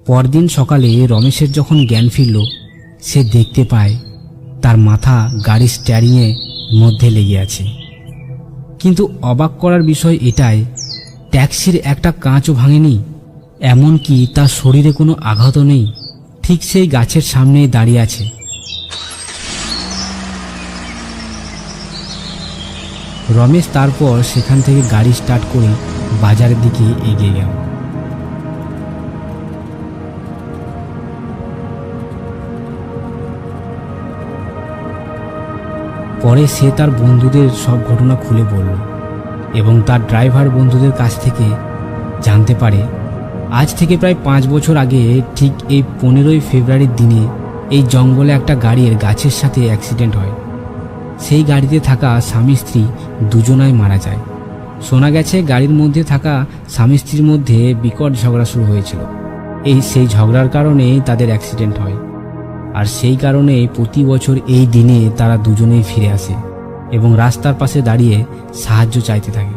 পরদিন সকালে রমেশের যখন জ্ঞান ফিরল, সে দেখতে পায় তার মাথা গাড়ির স্টিয়ারিংয়ের মধ্যে লেগে আছে। কিন্তু অবাক করার বিষয় এটাই, ট্যাক্সির একটা কাঁচও ভাঙেনি, এমনকি তার শরীরে কোনো আঘাতও নেই। ঠিক সেই গাছের সামনেই দাঁড়িয়ে আছে। রমেশ তারপর সেখান থেকে গাড়ি স্টার্ট করে বাজারের দিকে এগিয়ে গেল। পরে সে তার বন্ধুদের সব ঘটনা খুলে বলল এবং তার ড্রাইভার বন্ধুদের কাছ থেকে জানতে পারে আজ থেকে প্রায় 5 বছর আগে ঠিক এই 15ই ফেব্রুয়ারির দিনে এই জঙ্গলে একটা গাড়ির গাছের সাথে অ্যাক্সিডেন্ট হয়। সেই গাড়িতে থাকা স্বামী স্ত্রী দুজনাই মারা যায়। শোনা গেছে গাড়ির মধ্যে থাকা স্বামী স্ত্রীর মধ্যে বিকট ঝগড়া শুরু হয়েছিল। সেই ঝগড়ার কারণেই তাদের অ্যাক্সিডেন্ট হয়। আর সেই কারণে প্রতি বছর এই দিনে তারা দুজনেই ফিরে আসে এবং রাস্তার পাশে দাঁড়িয়ে সাহায্য চাইতে থাকে।